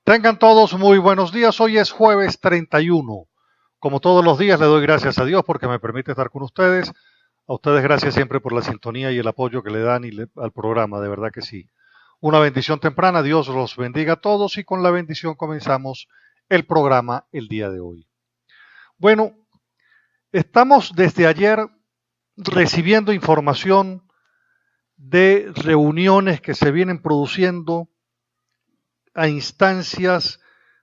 Tengan todos muy buenos días. Hoy es jueves 31. Como todos los días, le doy gracias a Dios porque me permite estar con ustedes. A ustedes gracias siempre por la sintonía y el apoyo que le dan al programa, de verdad que sí. Una bendición temprana, Dios los bendiga a todos y con la bendición comenzamos el programa el día de hoy. Bueno, estamos desde ayer recibiendo información de reuniones que se vienen produciendo a instancias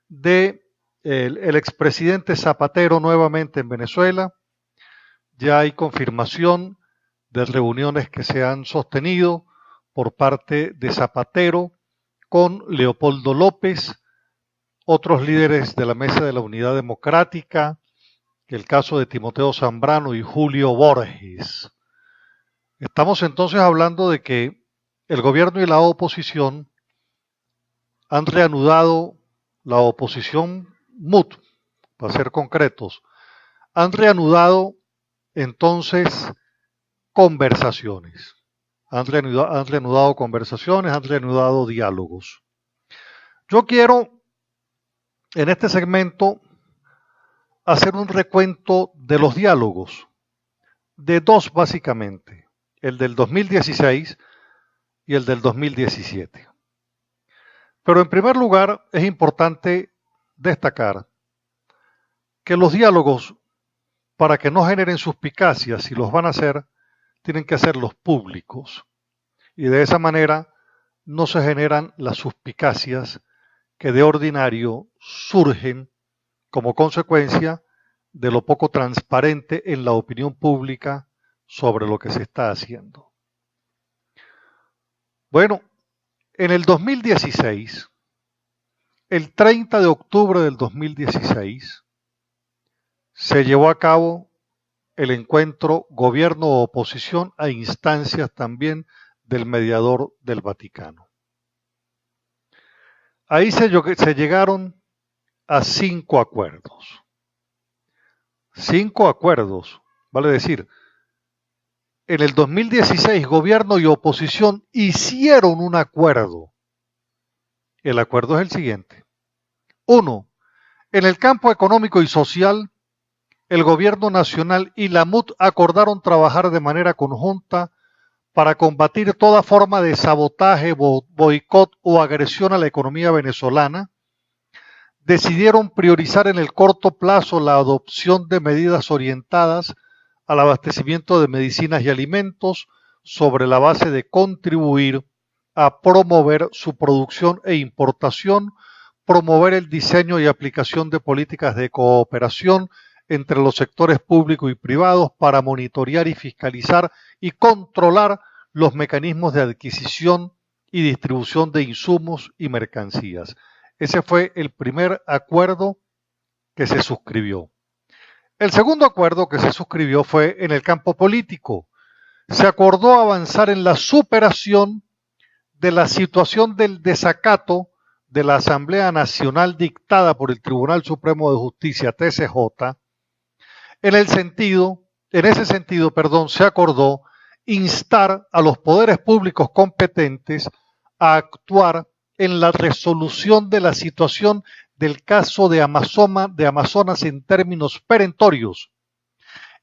de el expresidente Zapatero nuevamente en Venezuela. Ya hay confirmación de reuniones que se han sostenido por parte de Zapatero con Leopoldo López, otros líderes de la Mesa de la Unidad Democrática, el caso de Timoteo Zambrano y Julio Borges. Estamos entonces hablando de que el gobierno y la oposición han reanudado, la oposición MUT, para ser concretos, han reanudado entonces conversaciones. Han reanudado conversaciones, han reanudado diálogos. Yo quiero en este segmento hacer un recuento de los diálogos, de dos básicamente, el del 2016 y el del 2017. Pero en primer lugar es importante destacar que los diálogos, para que no generen suspicacias, si los van a hacer, tienen que hacerlos públicos. Y de esa manera no se generan las suspicacias que de ordinario surgen como consecuencia de lo poco transparente en la opinión pública sobre lo que se está haciendo. Bueno, en el 2016, el 30 de octubre del 2016, se llevó a cabo el encuentro gobierno-oposición a instancias también del mediador del Vaticano. Ahí se llegaron a 5 acuerdos. 5 acuerdos, vale decir, en el 2016 gobierno y oposición hicieron un acuerdo. El acuerdo es el siguiente. 1. En el campo económico y social, el gobierno nacional y la MUT acordaron trabajar de manera conjunta para combatir toda forma de sabotaje, boicot o agresión a la economía venezolana. Decidieron priorizar en el corto plazo la adopción de medidas orientadas al abastecimiento de medicinas y alimentos sobre la base de contribuir a promover su producción e importación, promover el diseño y aplicación de políticas de cooperación entre los sectores público y privados para monitorear y fiscalizar y controlar los mecanismos de adquisición y distribución de insumos y mercancías. Ese fue el primer acuerdo que se suscribió. El segundo acuerdo que se suscribió fue en el campo político. Se acordó avanzar en la superación de la situación del desacato de la Asamblea Nacional dictada por el Tribunal Supremo de Justicia, TSJ. En ese sentido, se acordó instar a los poderes públicos competentes a actuar en la resolución de la situación del caso de Amazonas en términos perentorios.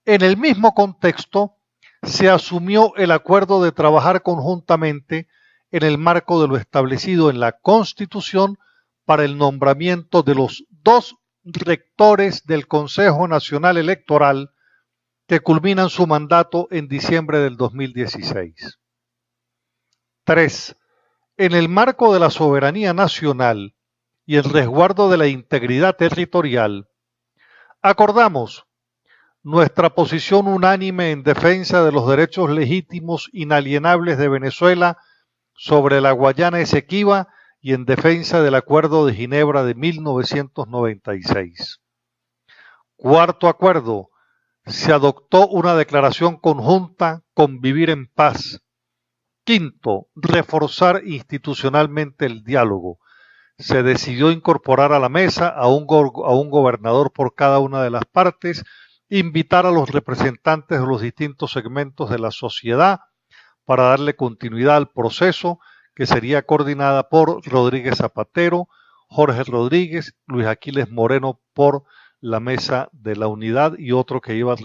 En el mismo contexto, se asumió el acuerdo de trabajar conjuntamente en el marco de lo establecido en la Constitución para el nombramiento de los 2 rectores del Consejo Nacional Electoral que culminan su mandato en diciembre del 2016. 3. En el marco de la soberanía nacional y el resguardo de la integridad territorial, acordamos nuestra posición unánime en defensa de los derechos legítimos inalienables de Venezuela sobre la Guayana Esequiba y en defensa del Acuerdo de Ginebra de 1996. Cuarto acuerdo, se adoptó una declaración conjunta, convivir en paz. Quinto, reforzar institucionalmente el diálogo. Se decidió incorporar a la mesa a un gobernador por cada una de las partes, invitar a los representantes de los distintos segmentos de la sociedad para darle continuidad al proceso que sería coordinada por Rodríguez Zapatero, Jorge Rodríguez, Luis Aquiles Moreno por la Mesa de la Unidad y otro que iba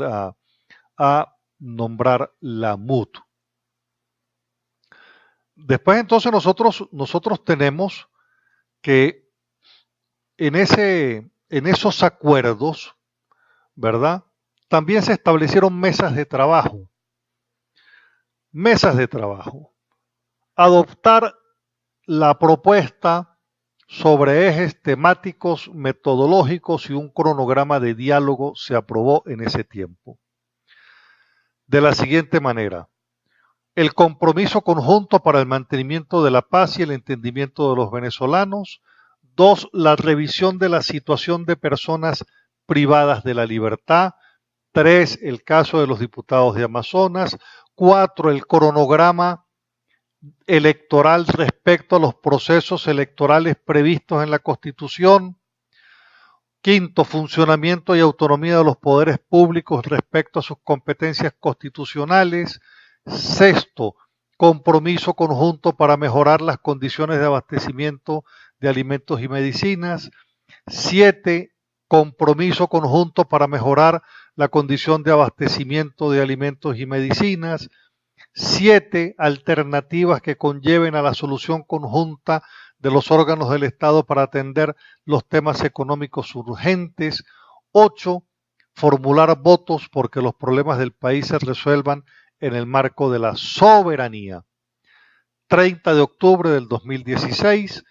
a nombrar la MUT. Después entonces nosotros tenemos que en esos acuerdos, ¿verdad? También se establecieron mesas de trabajo. Mesas de trabajo. Adoptar la propuesta sobre ejes temáticos, metodológicos y un cronograma de diálogo se aprobó en ese tiempo. De la siguiente manera: el compromiso conjunto para el mantenimiento de la paz y el entendimiento de los venezolanos. 2. La revisión de la situación de personas privadas de la libertad. 3. El caso de los diputados de Amazonas. 4. El cronograma electoral respecto a los procesos electorales previstos en la Constitución. 5. Funcionamiento y autonomía de los poderes públicos respecto a sus competencias constitucionales. 6. Compromiso conjunto para mejorar las condiciones de abastecimiento de alimentos y medicinas. 7. Compromiso conjunto para mejorar la condición de abastecimiento de alimentos y medicinas. 7. Alternativas que conlleven a la solución conjunta de los órganos del Estado para atender los temas económicos urgentes. 8. Formular votos porque los problemas del país se resuelvan en el marco de la soberanía. 30 de octubre del 2016,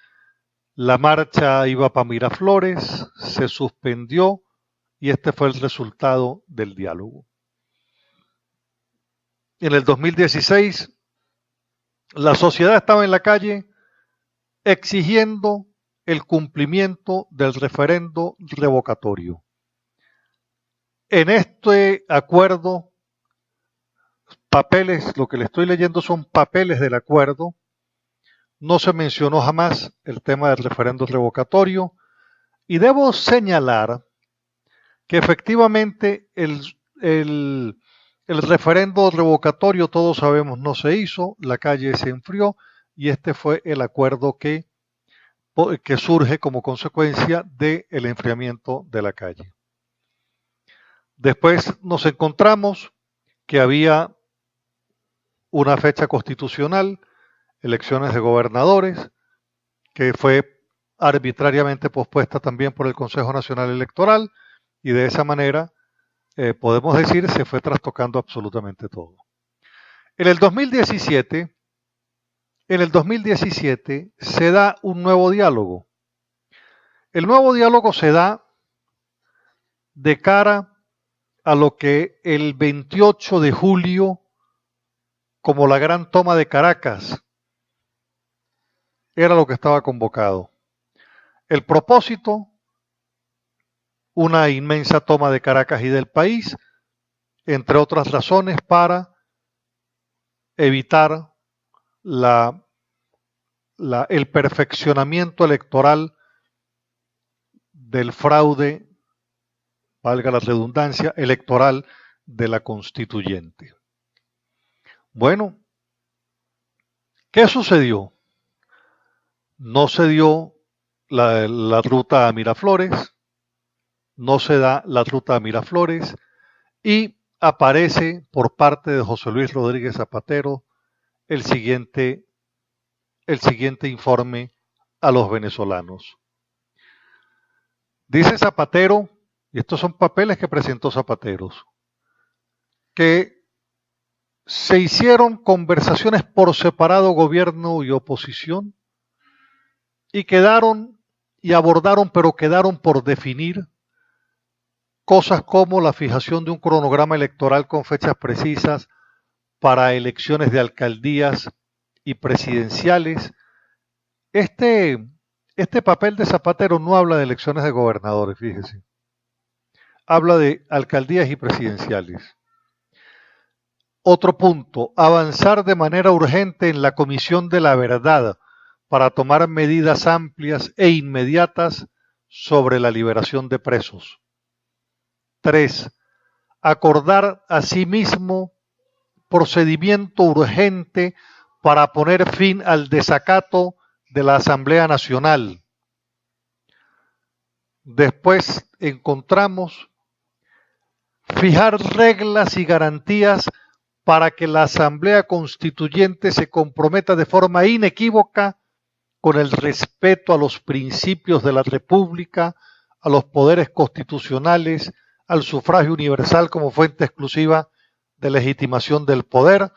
la marcha iba para Miraflores, se suspendió y este fue el resultado del diálogo. En el 2016, la sociedad estaba en la calle exigiendo el cumplimiento del referendo revocatorio. En este acuerdo, papeles, lo que le estoy leyendo son papeles del acuerdo, no se mencionó jamás el tema del referendo revocatorio y debo señalar que efectivamente el referendo revocatorio, todos sabemos, no se hizo, la calle se enfrió y este fue el acuerdo que surge como consecuencia del enfriamiento de la calle. Después nos encontramos que había una fecha constitucional, elecciones de gobernadores, que fue arbitrariamente pospuesta también por el Consejo Nacional Electoral y de esa manera podemos decir se fue trastocando absolutamente todo. En el 2017 se da un nuevo diálogo. El nuevo diálogo se da de cara a lo que el 28 de julio, como la gran toma de Caracas, era lo que estaba convocado. El propósito: una inmensa toma de Caracas y del país, entre otras razones para evitar el perfeccionamiento electoral del fraude, valga la redundancia, electoral de la constituyente. Bueno, ¿qué sucedió? No se dio la ruta a Miraflores, no se da la ruta a Miraflores y aparece por parte de José Luis Rodríguez Zapatero el siguiente informe a los venezolanos. Dice Zapatero, y estos son papeles que presentó Zapatero, que se hicieron conversaciones por separado gobierno y oposición y quedaron por definir cosas como la fijación de un cronograma electoral con fechas precisas para elecciones de alcaldías y presidenciales. Este papel de Zapatero no habla de elecciones de gobernadores, fíjese. Habla de alcaldías y presidenciales. Otro punto: avanzar de manera urgente en la Comisión de la Verdad para tomar medidas amplias e inmediatas sobre la liberación de presos. 3. Acordar asimismo procedimiento urgente para poner fin al desacato de la Asamblea Nacional. Después encontramos fijar reglas y garantías para que la Asamblea Constituyente se comprometa de forma inequívoca con el respeto a los principios de la República, a los poderes constitucionales, al sufragio universal como fuente exclusiva de legitimación del poder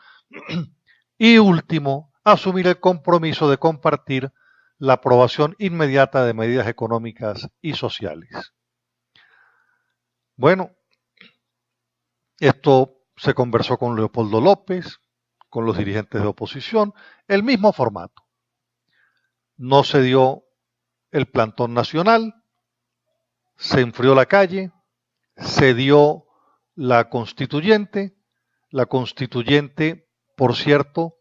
y último, asumir el compromiso de compartir la aprobación inmediata de medidas económicas y sociales. Bueno, esto se conversó con Leopoldo López, con los dirigentes de oposición, el mismo formato. No se dio el plantón nacional, se enfrió la calle, se dio la constituyente, por cierto,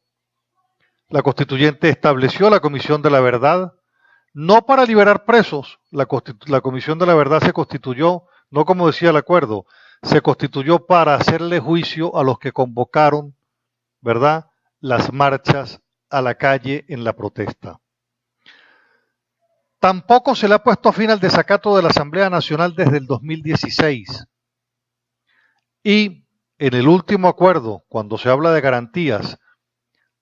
la constituyente estableció la Comisión de la Verdad, no para liberar presos, la Comisión de la Verdad se constituyó, no como decía el acuerdo, se constituyó para hacerle juicio a los que convocaron, ¿verdad?, las marchas a la calle en la protesta. Tampoco se le ha puesto fin al desacato de la Asamblea Nacional desde el 2016. Y en el último acuerdo, cuando se habla de garantías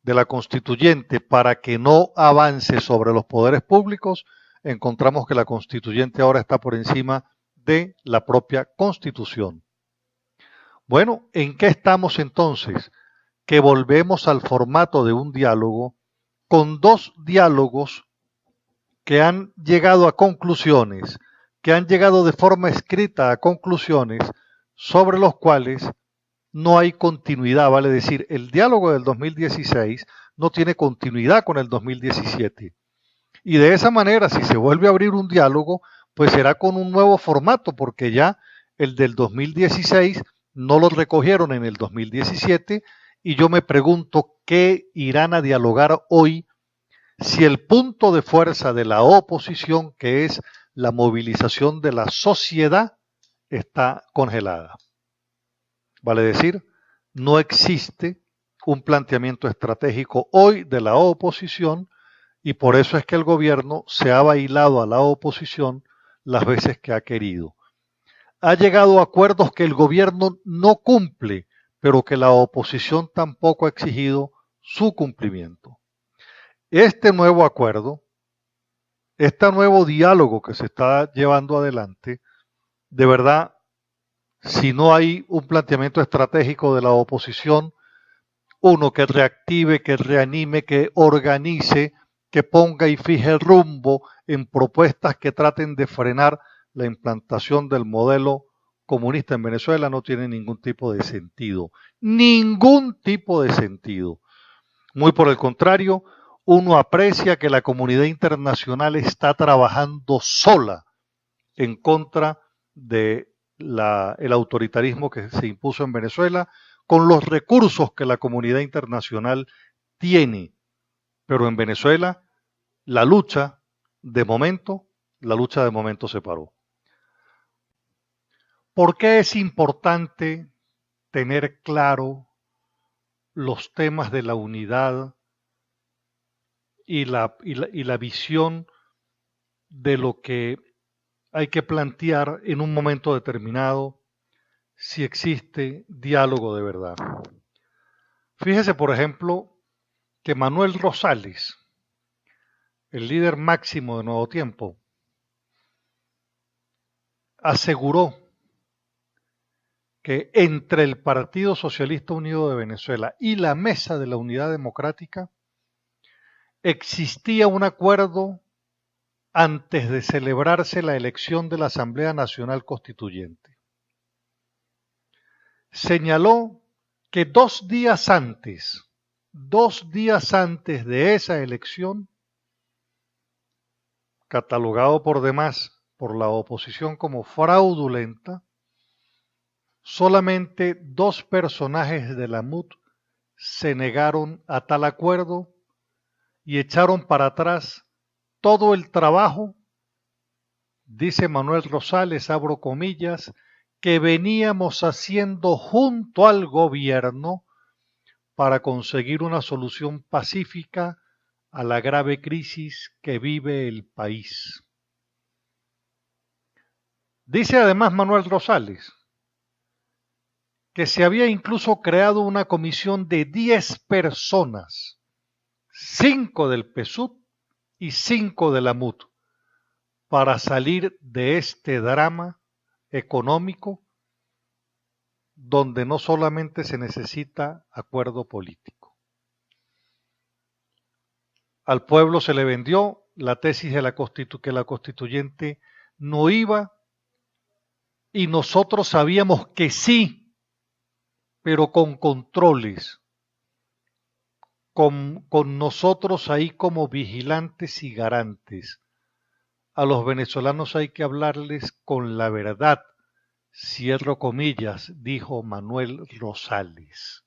de la constituyente para que no avance sobre los poderes públicos, encontramos que la constituyente ahora está por encima de la propia Constitución. Bueno, ¿en qué estamos entonces? Que volvemos al formato de un diálogo con dos diálogos que han llegado a conclusiones, que han llegado de forma escrita a conclusiones sobre los cuales no hay continuidad, vale decir, el diálogo del 2016 no tiene continuidad con el 2017. Y de esa manera, si se vuelve a abrir un diálogo, pues será con un nuevo formato, porque ya el del 2016 no lo recogieron en el 2017, y yo me pregunto qué irán a dialogar hoy si el punto de fuerza de la oposición, que es la movilización de la sociedad, está congelada. Vale decir, no existe un planteamiento estratégico hoy de la oposición y por eso es que el gobierno se ha bailado a la oposición las veces que ha querido. Ha llegado a acuerdos que el gobierno no cumple, pero que la oposición tampoco ha exigido su cumplimiento. Este nuevo acuerdo, este nuevo diálogo que se está llevando adelante, de verdad, si no hay un planteamiento estratégico de la oposición, uno que reactive, que reanime, que organice, que ponga y fije el rumbo en propuestas que traten de frenar la implantación del modelo comunista en Venezuela, no tiene ningún tipo de sentido. Ningún tipo de sentido. Muy por el contrario, uno aprecia que la comunidad internacional está trabajando sola en contra de el autoritarismo que se impuso en Venezuela, con los recursos que la comunidad internacional tiene. Pero en Venezuela la lucha de momento se paró. ¿Por qué es importante tener claro los temas de la unidad y la visión de lo que hay que plantear en un momento determinado si existe diálogo de verdad? Fíjese, por ejemplo, que Manuel Rosales, el líder máximo de Nuevo Tiempo, aseguró que entre el Partido Socialista Unido de Venezuela y la Mesa de la Unidad Democrática existía un acuerdo antes de celebrarse la elección de la Asamblea Nacional Constituyente. Señaló que 2 días antes de esa elección, catalogado por demás por la oposición como fraudulenta, solamente 2 personajes de la MUD se negaron a tal acuerdo y echaron para atrás todo el trabajo, dice Manuel Rosales, abro comillas, que veníamos haciendo junto al gobierno para conseguir una solución pacífica a la grave crisis que vive el país. Dice además Manuel Rosales que se había incluso creado una comisión de 10 personas, 5 del PSUV y 5 de la MUT, para salir de este drama económico donde no solamente se necesita acuerdo político. Al pueblo se le vendió la tesis de que la constituyente no iba, y nosotros sabíamos que sí, pero con controles, con nosotros ahí como vigilantes y garantes. A los venezolanos hay que hablarles con la verdad, cierro comillas, dijo Manuel Rosales.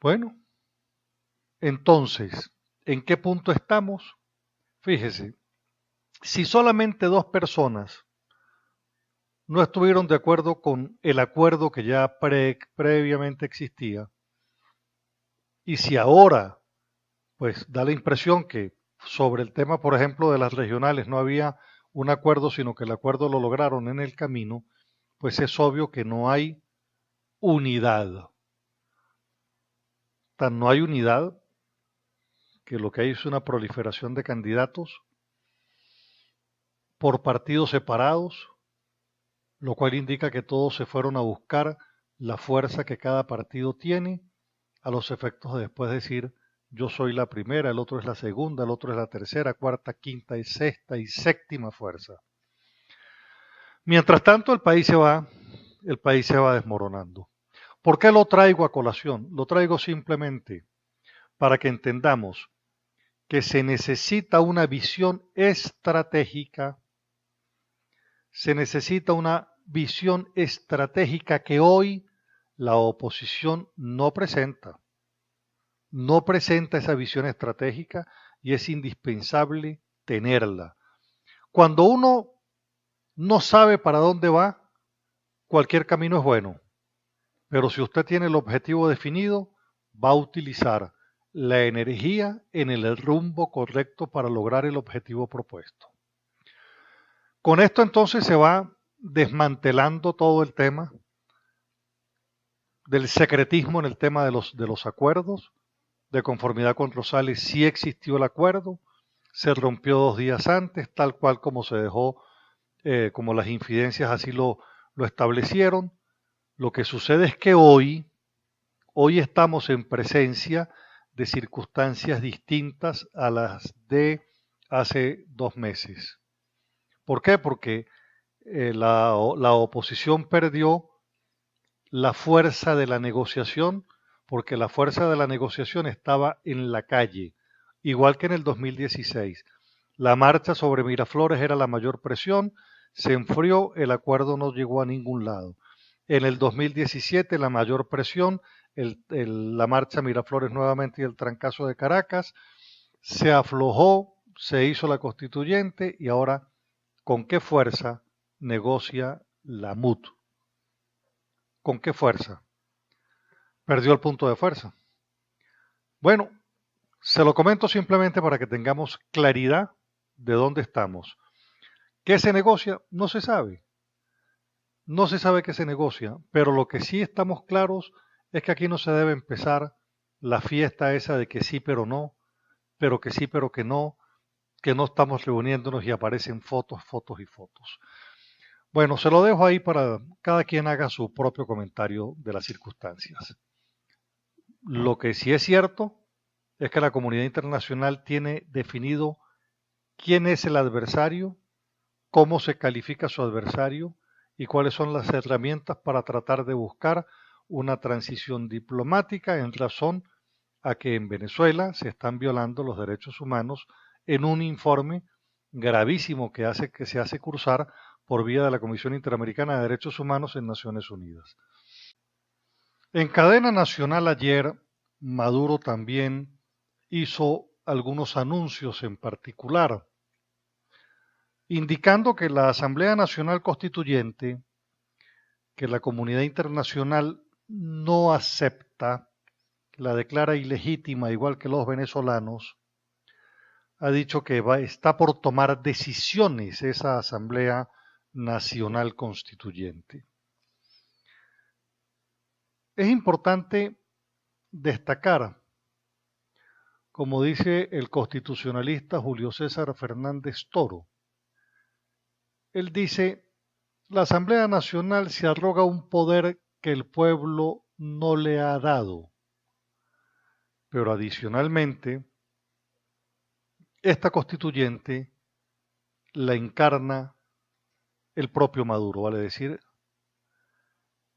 Bueno, entonces, ¿en qué punto estamos? Fíjese, si solamente 2 personas no estuvieron de acuerdo con el acuerdo que ya previamente existía, y si ahora, pues da la impresión que sobre el tema, por ejemplo, de las regionales no había un acuerdo, sino que el acuerdo lo lograron en el camino, pues es obvio que no hay unidad. Tan no hay unidad que lo que hay es una proliferación de candidatos por partidos separados, lo cual indica que todos se fueron a buscar la fuerza que cada partido tiene a los efectos de después decir yo soy la primera, el otro es la segunda, el otro es la tercera, cuarta, quinta y sexta y séptima fuerza. Mientras tanto el país se va desmoronando. ¿Por qué lo traigo a colación? Lo traigo simplemente para que entendamos que se necesita una visión estratégica, se necesita una visión estratégica que hoy la oposición no presenta. No presenta esa visión estratégica y es indispensable tenerla. Cuando uno no sabe para dónde va, cualquier camino es bueno. Pero si usted tiene el objetivo definido, va a utilizar la energía en el rumbo correcto para lograr el objetivo propuesto. Con esto entonces se va desmantelando todo el tema del secretismo en el tema de los acuerdos. De conformidad con Rosales, sí existió el acuerdo, se rompió 2 días antes, tal cual como se dejó, como las infidencias así lo establecieron. Lo que sucede es que hoy estamos en presencia de circunstancias distintas a las de hace 2 meses. ¿Por qué? Porque la oposición perdió la fuerza de la negociación, porque la fuerza de la negociación estaba en la calle, igual que en el 2016. La marcha sobre Miraflores era la mayor presión, se enfrió, el acuerdo no llegó a ningún lado. En el 2017 la mayor presión, la marcha Miraflores nuevamente y el trancazo de Caracas, se aflojó, se hizo la constituyente y ahora, ¿con qué fuerza negocia la MUT? ¿Con qué fuerza? Perdió el punto de fuerza. Bueno, se lo comento simplemente para que tengamos claridad de dónde estamos. ¿Qué se negocia? No se sabe. No se sabe qué se negocia, pero lo que sí estamos claros es que aquí no se debe empezar la fiesta esa de que sí pero no, pero que sí pero que no estamos reuniéndonos y aparecen fotos, fotos y fotos. Bueno, se lo dejo ahí para cada quien haga su propio comentario de las circunstancias. Lo que sí es cierto es que la comunidad internacional tiene definido quién es el adversario, cómo se califica su adversario y cuáles son las herramientas para tratar de buscar una transición diplomática en razón a que en Venezuela se están violando los derechos humanos en un informe gravísimo que se hace cursar por vía de la Comisión Interamericana de Derechos Humanos en Naciones Unidas. En cadena nacional ayer, Maduro también hizo algunos anuncios en particular, indicando que la Asamblea Nacional Constituyente, que la comunidad internacional no acepta, la declara ilegítima igual que los venezolanos, ha dicho que está por tomar decisiones esa Asamblea Nacional Constituyente. Es importante destacar, como dice el constitucionalista Julio César Fernández Toro, él dice, la Asamblea Nacional se arroga un poder que el pueblo no le ha dado, pero adicionalmente, esta constituyente la encarna el propio Maduro, vale decir,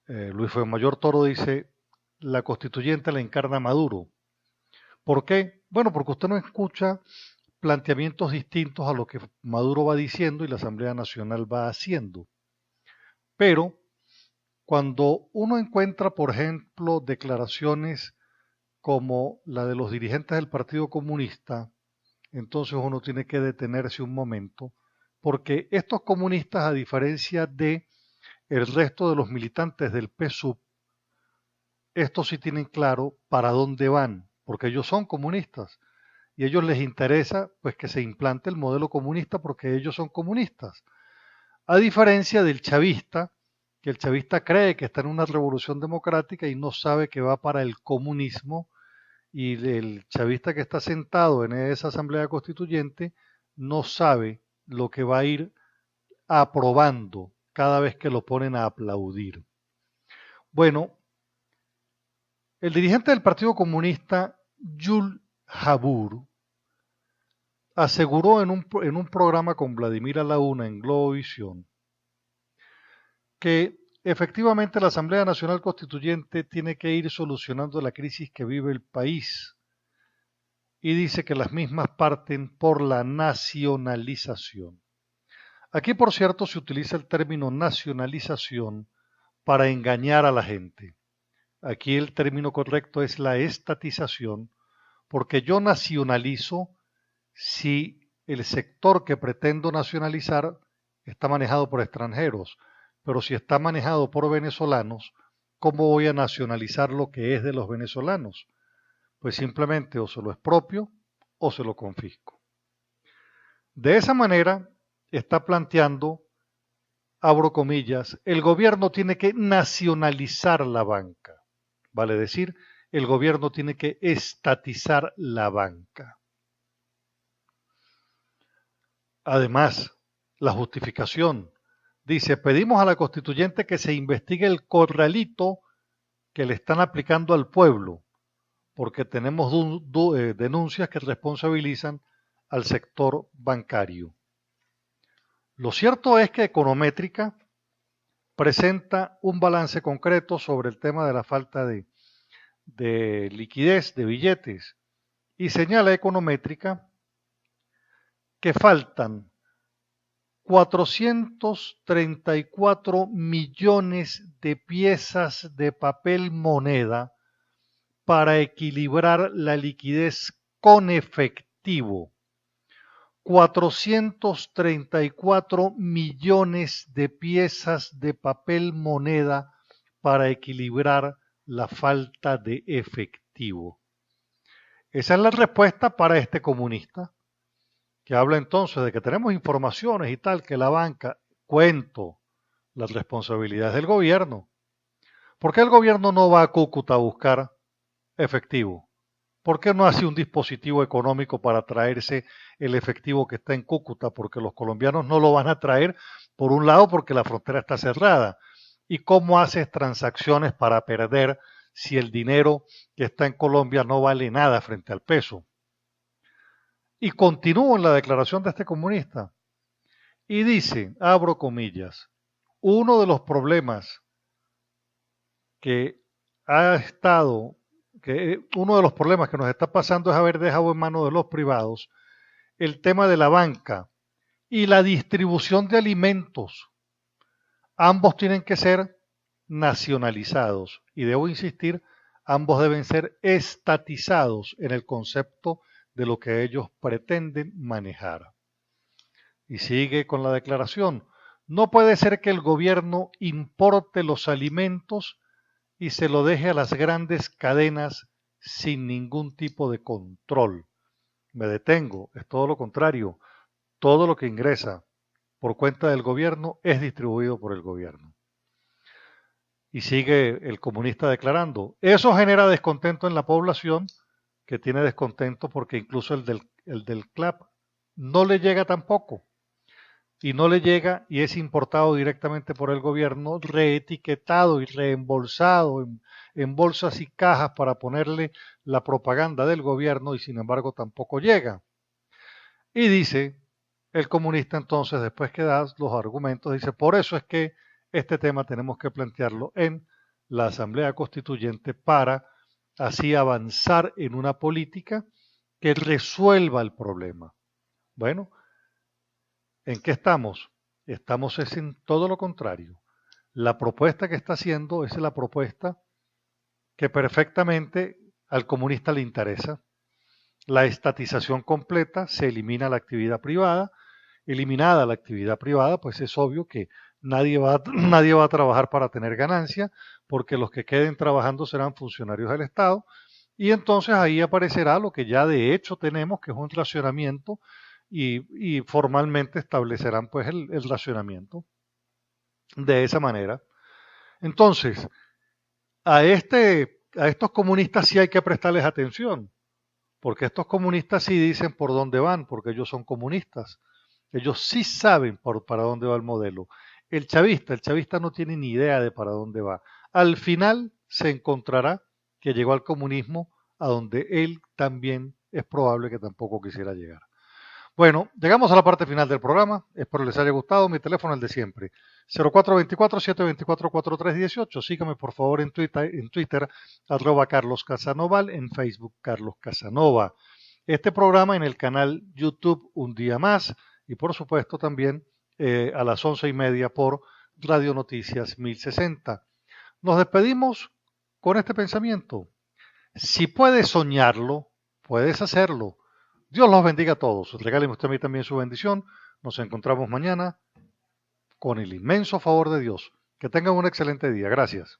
Luis Fuenmayor Toro dice, la constituyente la encarna Maduro. ¿Por qué? Bueno, porque usted no escucha planteamientos distintos a lo que Maduro va diciendo y la Asamblea Nacional va haciendo. Pero cuando uno encuentra, por ejemplo, declaraciones como la de los dirigentes del Partido Comunista, entonces uno tiene que detenerse un momento, porque estos comunistas, a diferencia de el resto de los militantes del PSUV, estos sí tienen claro para dónde van, porque ellos son comunistas y a ellos les interesa pues que se implante el modelo comunista porque ellos son comunistas. A diferencia del chavista, que el chavista cree que está en una revolución democrática y no sabe que va para el comunismo, y el chavista que está sentado en esa asamblea constituyente no sabe lo que va a ir aprobando cada vez que lo ponen a aplaudir. Bueno, el dirigente del Partido Comunista, Jules Jabour, aseguró en un programa con Vladimir Alauna en Globovisión que efectivamente la Asamblea Nacional Constituyente tiene que ir solucionando la crisis que vive el país y dice que las mismas parten por la nacionalización. Aquí, por cierto, se utiliza el término nacionalización para engañar a la gente. Aquí el término correcto es la estatización, porque yo nacionalizo si el sector que pretendo nacionalizar está manejado por extranjeros, pero si está manejado por venezolanos, ¿cómo voy a nacionalizar lo que es de los venezolanos? Pues simplemente o se lo expropio o se lo confisco. De esa manera está planteando, abro comillas, el gobierno tiene que nacionalizar la banca, vale decir, el gobierno tiene que estatizar la banca. Además, la justificación dice, pedimos a la constituyente que se investigue el corralito que le están aplicando al pueblo, porque tenemos denuncias que responsabilizan al sector bancario. Lo cierto es que Econométrica presenta un balance concreto sobre el tema de la falta de liquidez de billetes y señala Econométrica que faltan 434 millones de piezas de papel moneda para equilibrar la liquidez con efectivo. 434 millones de piezas de papel moneda para equilibrar la falta de efectivo. Esa es la respuesta para este comunista, que habla entonces de que tenemos informaciones y tal, que la banca, cuento, las responsabilidades del gobierno. ¿Por qué el gobierno no va a Cúcuta a buscar efectivo? ¿Por qué no hace un dispositivo económico para traerse el efectivo que está en Cúcuta? Porque los colombianos no lo van a traer, por un lado, porque la frontera está cerrada. ¿Y cómo haces transacciones para perder si el dinero que está en Colombia no vale nada frente al peso? Y continúo en la declaración de este comunista. Y dice, abro comillas, uno de los problemas que uno de los problemas que nos está pasando es haber dejado en manos de los privados el tema de la banca y la distribución de alimentos. Ambos tienen que ser nacionalizados y debo insistir, ambos deben ser estatizados en el concepto de lo que ellos pretenden manejar. Y sigue con la declaración, no puede ser que el gobierno importe los alimentos y se lo deje a las grandes cadenas sin ningún tipo de control. me detengo, es todo lo contrario. Todo lo que ingresa por cuenta del gobierno es distribuido por el gobierno. Y sigue el comunista declarando. Eso genera descontento en la población, que tiene descontento porque incluso el del CLAP no le llega tampoco. Y no le llega y es importado directamente por el gobierno, reetiquetado y reembolsado en bolsas y cajas para ponerle la propaganda del gobierno y sin embargo tampoco llega. Y dice el comunista entonces, después que da los argumentos, dice, por eso es que este tema tenemos que plantearlo en la Asamblea Constituyente para así avanzar en una política que resuelva el problema. Bueno, ¿en qué estamos? Estamos es en todo lo contrario. La propuesta que está haciendo es la propuesta que perfectamente al comunista le interesa. La estatización completa, se elimina la actividad privada. Eliminada la actividad privada, pues es obvio que nadie va a trabajar para tener ganancia, porque los que queden trabajando serán funcionarios del Estado, y entonces ahí aparecerá lo que ya de hecho tenemos, que es un racionamiento, y formalmente establecerán pues el racionamiento de esa manera. Entonces, a estos comunistas sí hay que prestarles atención, porque estos comunistas sí dicen por dónde van, porque ellos son comunistas. Ellos sí saben para dónde va el modelo. El chavista no tiene ni idea de para dónde va. Al final se encontrará que llegó al comunismo a donde él también es probable que tampoco quisiera llegar. Bueno, llegamos a la parte final del programa. Espero les haya gustado. Mi teléfono es el de siempre. 0424-724-4318. Sígame por favor en Twitter @Carlos Casanoval, en Facebook Carlos Casanova. Este programa en el canal YouTube Un Día Más y por supuesto también a las 11:30 por Radio Noticias 1060. Nos despedimos con este pensamiento. Si puedes soñarlo, puedes hacerlo. Dios los bendiga a todos. Regáleme usted a mí también su bendición. Nos encontramos mañana con el inmenso favor de Dios. Que tengan un excelente día. Gracias.